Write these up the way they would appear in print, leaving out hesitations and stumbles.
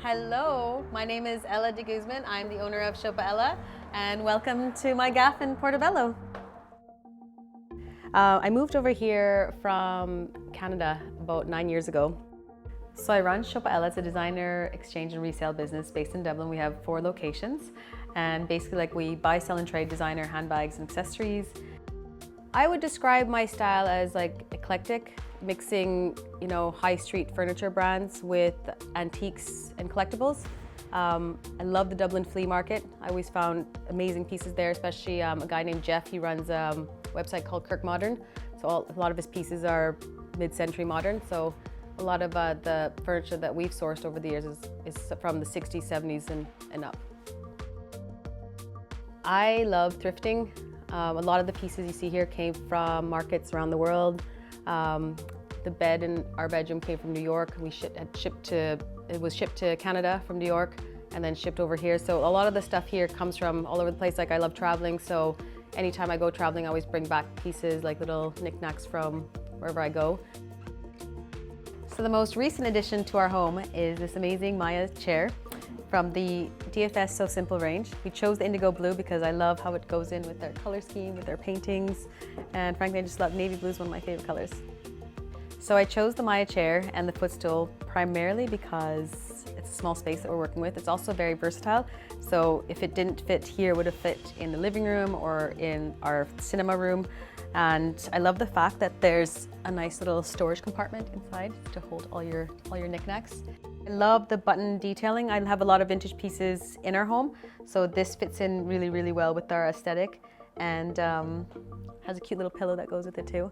Hello, my name is Ella de Guzman. I'm the owner of Sopiaella, and welcome to my GAFF in Portobello. I moved over here from Canada about 9 years ago. So I run Sopiaella. It's a designer exchange and resale business based in Dublin. We have 4 locations, and basically we buy, sell and trade designer handbags and accessories. I would describe my style as eclectic, mixing, high street furniture brands with antiques and collectibles. I love the Dublin flea market. I always found amazing pieces there, especially a guy named Jeff. He runs a website called Kirk Modern. So a lot of his pieces are mid-century modern. So a lot of the furniture that we've sourced over the years is from the 60s, 70s and up. I love thrifting. A lot of the pieces you see here came from markets around the world. The bed in our bedroom came from New York. It was shipped to Canada from New York and then shipped over here. So a lot of the stuff here comes from all over the place. I love traveling, so anytime I go traveling, I always bring back pieces, like little knickknacks from wherever I go. So the most recent addition to our home is this amazing Maya chair from the DFS So Simple range. We chose the indigo blue because I love how it goes in with their color scheme, with their paintings, and frankly I just love navy blue. Is one of my favorite colors. So I chose the Maya chair and the footstool primarily because it's a small space that we're working with. It's also very versatile. So if it didn't fit here, it would have fit in the living room or in our cinema room. And I love the fact that there's a nice little storage compartment inside to hold all your knickknacks. I love the button detailing. I have a lot of vintage pieces in our home, so this fits in really, really well with our aesthetic, and has a cute little pillow that goes with it too.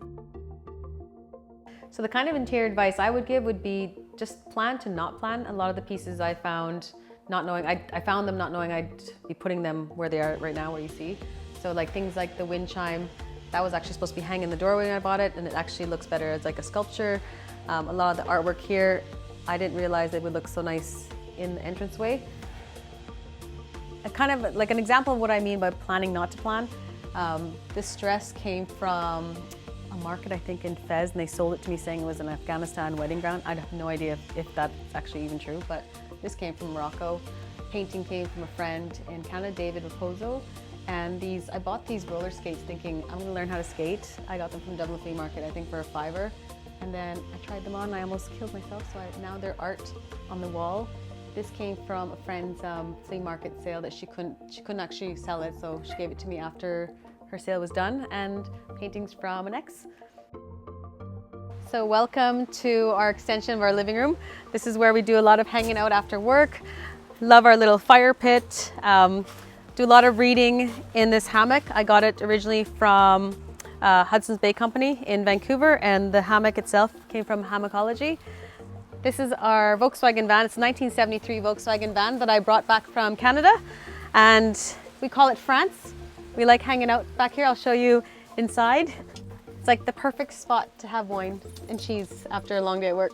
So the kind of interior advice I would give would be just plan to not plan. A lot of the pieces I found not knowing, I found them not knowing I'd be putting them where they are right now, where you see. So things like the wind chime, that was actually supposed to be hanging in the doorway when I bought it, and it actually looks better as like a sculpture. A lot of the artwork here, I didn't realize it would look so nice in the entranceway. Kind of like an example of what I mean by planning not to plan. This dress came from a market, I think in Fez, and they sold it to me saying it was an Afghanistan wedding gown. I have no idea if that's actually even true, but this came from Morocco. Painting came from a friend in Canada, David Raposo. And I bought these roller skates thinking I'm gonna learn how to skate. I got them from Dublin Flea Market, I think for a $5. And then I tried them on and I almost killed myself, so now they're art on the wall. This came from a friend's flea market sale that she couldn't actually sell it, so she gave it to me after her sale was done, and paintings from an ex. So welcome to our extension of our living room. This is where we do a lot of hanging out after work. Love our little fire pit. Do a lot of reading in this hammock. I got it originally from Hudson's Bay Company in Vancouver, and the hammock itself came from Hammockology. This is our Volkswagen van. It's a 1973 Volkswagen van that I brought back from Canada, and we call it France. We like hanging out back here. I'll show you inside. It's like the perfect spot to have wine and cheese after a long day at work.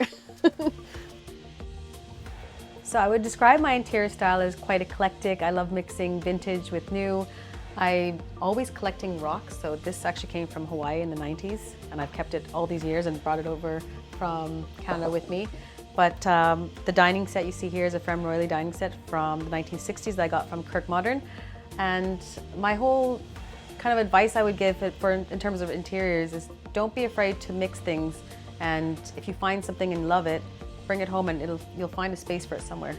So I would describe my interior style as quite eclectic. I love mixing vintage with new. I'm always collecting rocks, so this actually came from Hawaii in the 90s, and I've kept it all these years and brought it over from Canada with me. But the dining set you see here is a Frem Royalty dining set from the 1960s that I got from Kirk Modern. And my whole kind of advice I would give in terms of interiors is don't be afraid to mix things, and if you find something and love it, bring it home and you'll find a space for it somewhere.